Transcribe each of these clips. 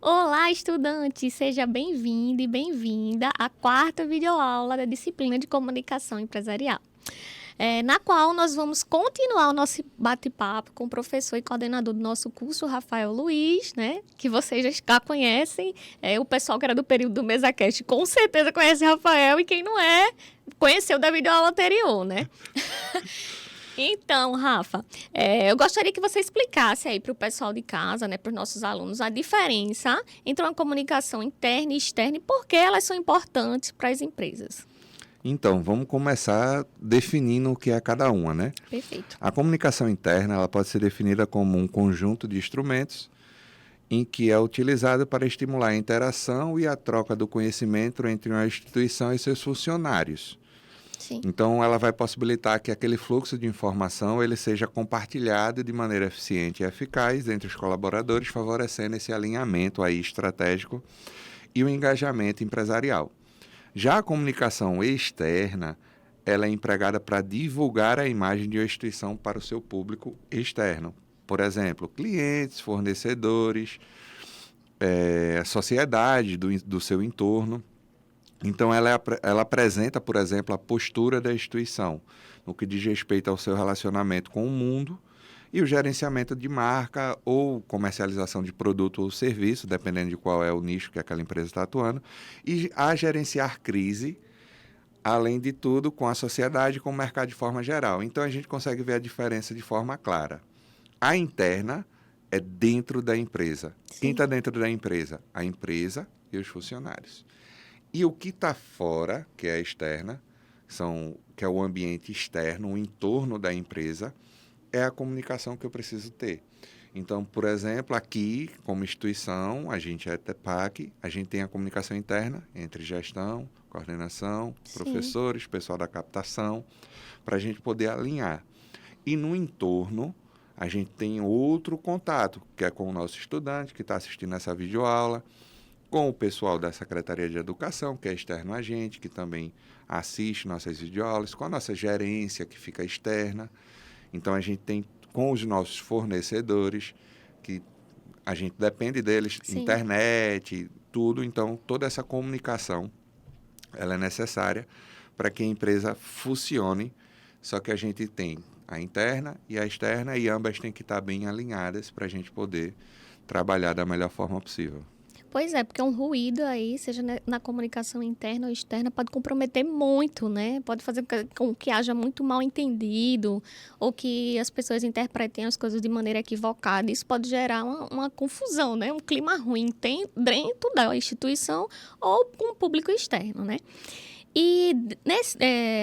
Olá, estudante! Seja bem-vindo e bem-vinda à quarta videoaula da disciplina de Comunicação Empresarial, na qual nós vamos continuar o nosso bate-papo com o professor e coordenador do nosso curso, Rafael Luiz, né? Que vocês já conhecem. O pessoal que era do período do MesaCast com certeza conhece Rafael, e quem não é, conheceu da videoaula anterior, né? Então, Rafa, eu gostaria que você explicasse aí para o pessoal de casa, né, para os nossos alunos, a diferença entre uma comunicação interna e externa e por que elas são importantes para as empresas. Então, vamos começar definindo o que é cada uma, né? Perfeito. A comunicação interna, ela pode ser definida como um conjunto de instrumentos em que é utilizado para estimular a interação e a troca do conhecimento entre uma instituição e seus funcionários. Sim. Então, ela vai possibilitar que aquele fluxo de informação ele seja compartilhado de maneira eficiente e eficaz entre os colaboradores, favorecendo esse alinhamento aí estratégico e o engajamento empresarial. Já a comunicação externa, ela é empregada para divulgar a imagem de uma instituição para o seu público externo. Por exemplo, clientes, fornecedores, sociedade do seu entorno. Então, ela apresenta, por exemplo, a postura da instituição, no que diz respeito ao seu relacionamento com o mundo e o gerenciamento de marca ou comercialização de produto ou serviço, dependendo de qual é o nicho que aquela empresa está atuando, e a gerenciar crise, além de tudo, com a sociedade e com o mercado de forma geral. Então, a gente consegue ver a diferença de forma clara. A interna é dentro da empresa. Sim. Quem está dentro da empresa? A empresa e os funcionários. E o que está fora, que é a externa, que é o ambiente externo, o entorno da empresa, é a comunicação que eu preciso ter. Então, por exemplo, aqui, como instituição, a gente é TEPAC, a gente tem a comunicação interna entre gestão, coordenação, Sim. professores, pessoal da captação, para a gente poder alinhar. E no entorno, a gente tem outro contato, que é com o nosso estudante que está assistindo essa videoaula, com o pessoal da Secretaria de Educação, que é externo a gente, que também assiste nossas videoaulas, com a nossa gerência, que fica externa. Então, a gente tem com os nossos fornecedores, que a gente depende deles, Sim. Internet, tudo. Então, toda essa comunicação, ela é necessária para que a empresa funcione, só que a gente tem a interna e a externa, e ambas têm que estar bem alinhadas para a gente poder trabalhar da melhor forma possível. Pois é, porque um ruído aí, seja na comunicação interna ou externa, pode comprometer muito, né? Pode fazer com que haja muito mal entendido ou que as pessoas interpretem as coisas de maneira equivocada. Isso pode gerar uma confusão, né? Um clima ruim dentro da instituição ou com o público externo, né? E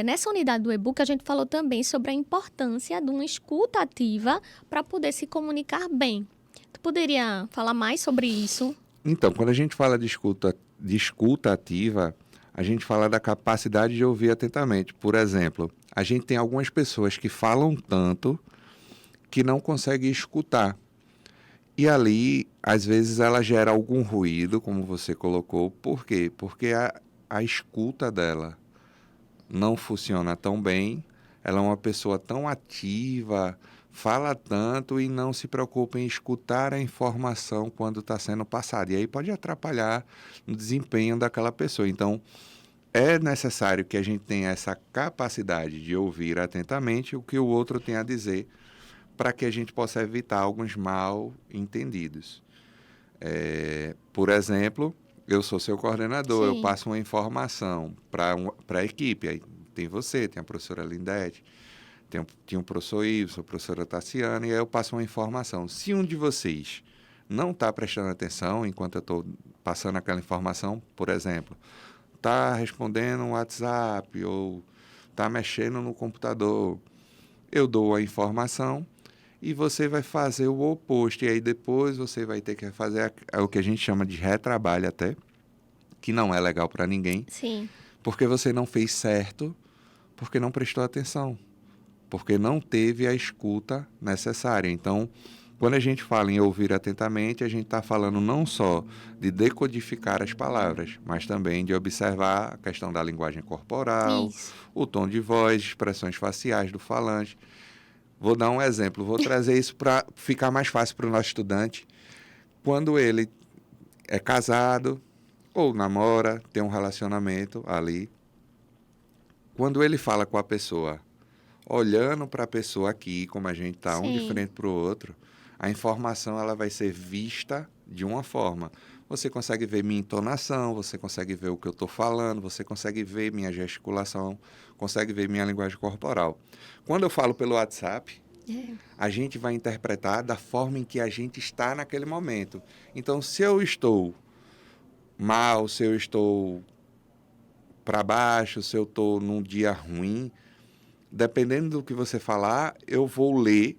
nessa unidade do e-book, a gente falou também sobre a importância de uma escuta ativa para poder se comunicar bem. Tu poderia falar mais sobre isso? Então, quando a gente fala de escuta ativa, a gente fala da capacidade de ouvir atentamente. Por exemplo, a gente tem algumas pessoas que falam tanto que não conseguem escutar. E ali, às vezes, ela gera algum ruído, como você colocou. Por quê? Porque a escuta dela não funciona tão bem, ela é uma pessoa tão ativa, fala tanto e não se preocupa em escutar a informação quando está sendo passada. E aí pode atrapalhar no desempenho daquela pessoa. Então, é necessário que a gente tenha essa capacidade de ouvir atentamente o que o outro tem a dizer, para que a gente possa evitar alguns mal entendidos. Por exemplo, eu sou seu coordenador, eu Sim. passo uma informação para a equipe. Aí tem você, tem a professora Lindete, tinha o professor Ives, a professora Tassiana, e aí eu passo uma informação. Se um de vocês não está prestando atenção enquanto eu estou passando aquela informação, por exemplo, está respondendo um WhatsApp ou está mexendo no computador, eu dou a informação e você vai fazer o oposto. E aí depois você vai ter que fazer o que a gente chama de retrabalho até, que não é legal para ninguém, Sim. porque você não fez certo, porque não prestou atenção, porque não teve a escuta necessária. Então, quando a gente fala em ouvir atentamente, a gente está falando não só de decodificar as palavras, mas também de observar a questão da linguagem corporal, Isso. o tom de voz, expressões faciais do falante. Vou dar um exemplo, vou trazer isso para ficar mais fácil para o nosso estudante. Quando ele é casado ou namora, tem um relacionamento ali. Quando ele fala com a pessoa, olhando para a pessoa aqui, como a gente está um de Sim. frente para o outro, a informação ela vai ser vista de uma forma. Você consegue ver minha entonação, você consegue ver o que eu estou falando, você consegue ver minha gesticulação, consegue ver minha linguagem corporal. Quando eu falo pelo WhatsApp, É. a gente vai interpretar da forma em que a gente está naquele momento. Então, se eu estou mal, se eu estou para baixo, se eu estou num dia ruim, dependendo do que você falar, eu vou ler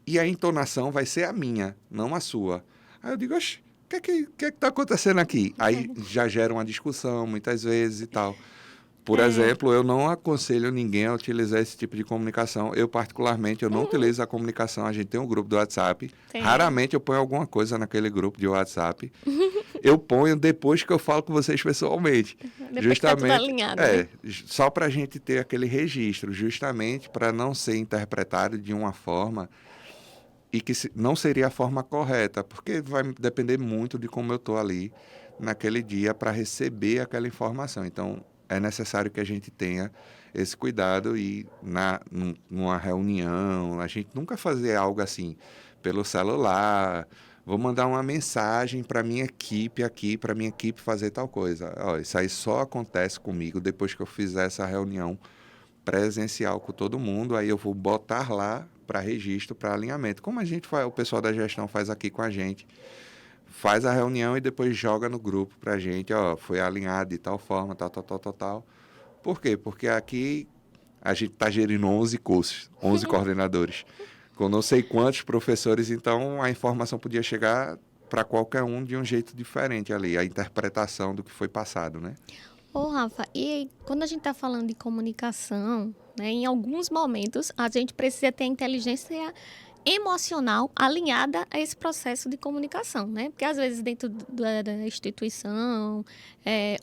e a entonação vai ser a minha, não a sua. Aí eu digo, oxe, o que está acontecendo aqui? Aí já gera uma discussão muitas vezes e tal. Por É. exemplo, eu não aconselho ninguém a utilizar esse tipo de comunicação. Eu, particularmente, eu não utilizo a comunicação. A gente tem um grupo do WhatsApp. Tem. Raramente eu ponho alguma coisa naquele grupo de WhatsApp. Eu ponho depois que eu falo com vocês pessoalmente. Depois que tá tudo Justamente, alinhado, né? só para a gente ter aquele registro, justamente para não ser interpretado de uma forma e que não seria a forma correta, porque vai depender muito de como eu estou ali naquele dia para receber aquela informação. Então, é necessário que a gente tenha esse cuidado e numa reunião, a gente nunca fazer algo assim pelo celular. Vou mandar uma mensagem para minha equipe aqui, para minha equipe fazer tal coisa. Ó, isso aí só acontece comigo depois que eu fizer essa reunião presencial com todo mundo, aí eu vou botar lá para registro, para alinhamento. Como a gente faz, o pessoal da gestão faz aqui com a gente, faz a reunião e depois joga no grupo para a gente, ó, foi alinhado de tal forma, tal, tal, tal, tal, tal. Por quê? Porque aqui a gente está gerindo 11 cursos, 11 coordenadores, com não sei quantos professores, então a informação podia chegar para qualquer um de um jeito diferente ali, a interpretação do que foi passado, né? Ô, Rafa, e quando a gente está falando de comunicação, né, em alguns momentos a gente precisa ter a inteligência emocional alinhada a esse processo de comunicação, né? Porque às vezes dentro da instituição,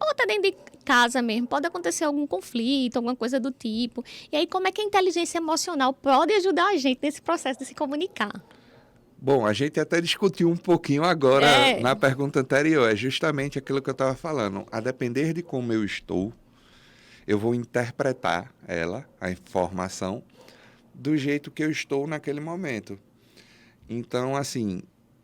ou até dentro de casa mesmo, pode acontecer algum conflito, alguma coisa do tipo. E aí, como é que a inteligência emocional pode ajudar a gente nesse processo de se comunicar? Bom, a gente até discutiu um pouquinho agora É, na pergunta anterior, é justamente aquilo que eu estava falando. A depender de como eu estou, eu vou interpretar ela, a informação, do jeito que eu estou naquele momento. Então, assim,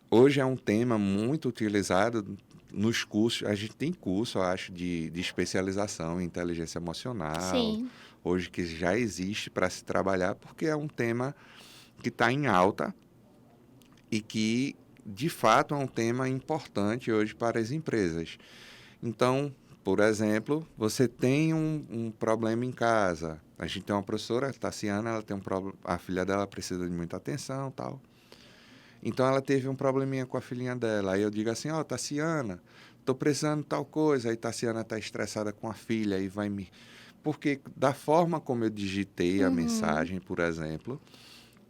hoje é um tema muito utilizado nos cursos. A gente tem curso, eu acho, de especialização em inteligência emocional, sim. hoje que já existe para se trabalhar, porque é um tema que está em alta e que, de fato, é um tema importante hoje para as empresas. Então, por exemplo, você tem um problema em casa. A gente tem uma professora, Tassiana, ela tem um problema, a filha dela precisa de muita atenção, tal. Então ela teve um probleminha com a filhinha dela. Aí eu digo assim, ó, Tassiana, tô precisando de tal coisa. Aí Tassiana tá estressada com a filha e vai me... Porque da forma como eu digitei a Uhum. mensagem, por exemplo,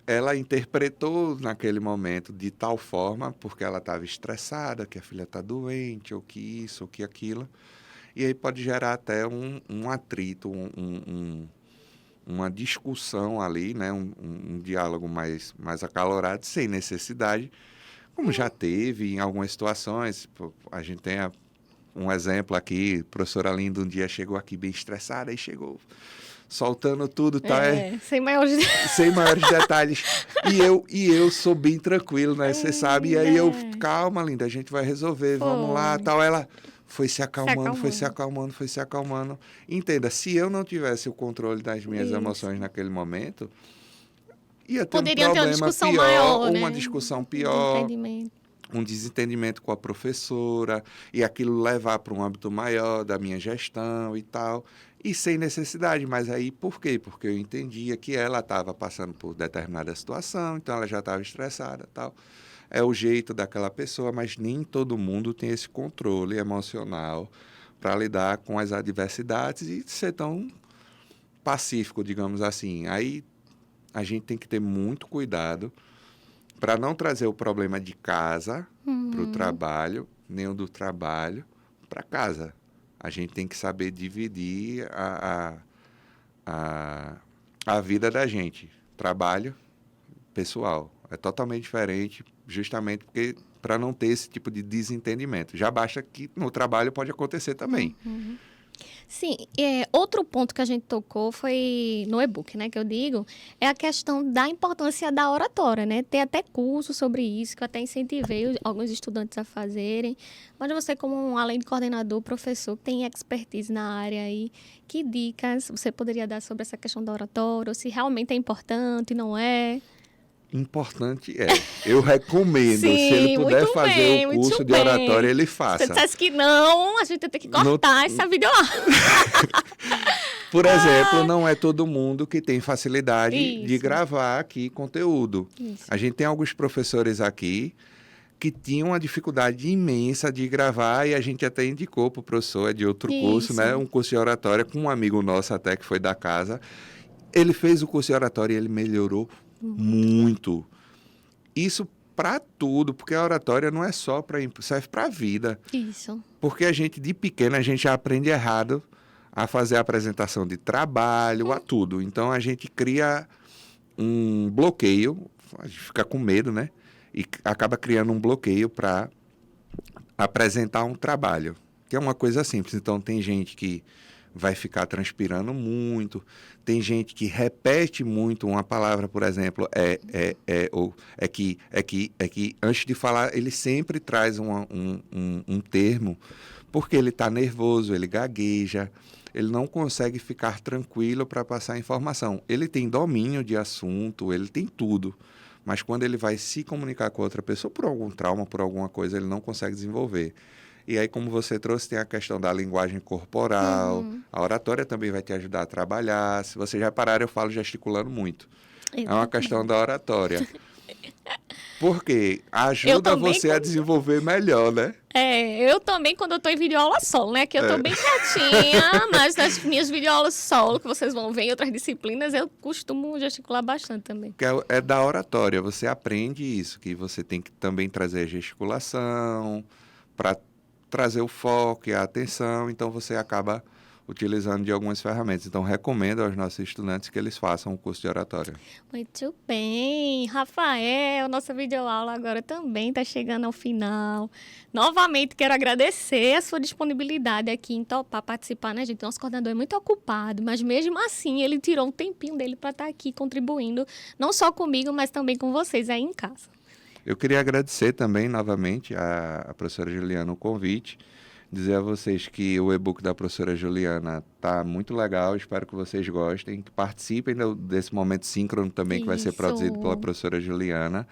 ela interpretou naquele momento de tal forma, porque ela estava estressada, que a filha está doente, ou que isso, ou que aquilo. E aí pode gerar até um atrito, uma discussão ali, né? Um diálogo mais acalorado, sem necessidade, como já teve em algumas situações. Pô, a gente tem um exemplo aqui, a professora Linda um dia chegou aqui bem estressada, e chegou soltando tudo, tá? Sem maiores... Sem maiores detalhes. E eu sou bem tranquilo, né? Você sabe. E aí eu, É, calma, linda, a gente vai resolver, vamos lá, foi. tal. Ela foi se Se acalmando, foi se acalmando. acalmando, foi se acalmando. Entenda, se eu não tivesse o controle das minhas Isso. emoções naquele momento, ia ter um Poderiam ter uma problema discussão pior, maior, ou uma né? discussão De pior, entendimento. um desentendimento com a professora, e aquilo levar para um âmbito maior da minha gestão e tal, e sem necessidade. Mas aí, por quê? Porque eu entendia que ela estava passando por determinada situação, então ela já estava estressada e tal. É o jeito daquela pessoa, mas nem todo mundo tem esse controle emocional para lidar com as adversidades e ser tão pacífico, digamos assim. Aí a gente tem que ter muito cuidado para não trazer o problema de casa para o Uhum. trabalho, nem o do trabalho para casa. A gente tem que saber dividir a, a vida da gente. Trabalho, pessoal. É totalmente diferente, justamente porque para não ter esse tipo de desentendimento. Já basta que no trabalho pode acontecer também. Sim, outro ponto que a gente tocou foi no e-book, né, que eu digo, é a questão da importância da oratória, né? Tem até curso sobre isso, que eu até incentivei alguns estudantes a fazerem. Mas você, além de coordenador, professor, que tem expertise na área aí, que dicas você poderia dar sobre essa questão da oratória, ou se realmente é importante, não é? Importante é. Eu recomendo, Sim, se ele puder muito fazer bem, o muito curso de bem. oratória, ele Se faça. você dissesse que não, a gente vai ter que cortar essa videoaula. Por exemplo, não é todo mundo que tem facilidade de Isso. gravar aqui conteúdo. Isso. A gente tem alguns professores aqui que tinham uma dificuldade imensa de gravar e a gente até indicou para o professor, é de outro curso, né? Um curso de oratória com um amigo nosso até que foi da casa. Ele fez o curso de oratória e ele melhorou muito. Isso para tudo, porque a oratória não é só para... serve para a vida. Isso. Porque a gente, de pequeno, a gente já aprende errado a fazer a apresentação de trabalho, a tudo. Então, a gente cria um bloqueio, a gente fica com medo, né? E acaba criando um bloqueio para apresentar um trabalho, que é uma coisa simples. Então, tem gente que vai ficar transpirando muito, tem gente que repete muito uma palavra, por exemplo, ou que, antes de falar, ele sempre traz um termo, porque ele está nervoso, ele gagueja, ele não consegue ficar tranquilo para passar a informação. Ele tem domínio de assunto, ele tem tudo, mas quando ele vai se comunicar com outra pessoa por algum trauma, por alguma coisa, ele não consegue desenvolver. E aí, como você trouxe, tem a questão da linguagem corporal, a oratória também vai te ajudar a trabalhar. Se você já parar, eu falo gesticulando muito. É uma questão da oratória. Porque ajuda você a desenvolver melhor, né? Eu também, quando eu tô em videoaula solo, né? Que eu tô bem quietinha, mas nas minhas videoaulas solo, que vocês vão ver em outras disciplinas, eu costumo gesticular bastante também. Que é da oratória, você aprende isso, que você tem que também trazer a gesticulação para trazer o foco e a atenção, então você acaba utilizando de algumas ferramentas. Então, recomendo aos nossos estudantes que eles façam o curso de oratória. Muito bem. Rafael, nossa videoaula agora também está chegando ao final. Novamente, quero agradecer a sua disponibilidade aqui em topar participar, né, gente? Nosso coordenador é muito ocupado, mas mesmo assim, ele tirou um tempinho dele para estar aqui contribuindo, não só comigo, mas também com vocês aí em casa. Eu queria agradecer também, novamente, a professora Juliana o convite, dizer a vocês que o e-book da professora Juliana está muito legal, espero que vocês gostem, que participem desse momento síncrono também, que vai ser produzido pela professora Juliana.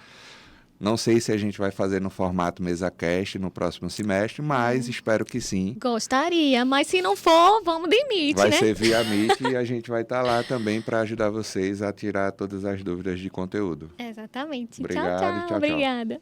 Não sei se a gente vai fazer no formato mesa-cast no próximo semestre, mas espero que sim. Gostaria, mas se não for, vamos de Meet, vai né? ser via Meet e a gente vai estar lá também para ajudar vocês a tirar todas as dúvidas de conteúdo. Exatamente. Obrigado, Tchau, tchau. tchau. Obrigada.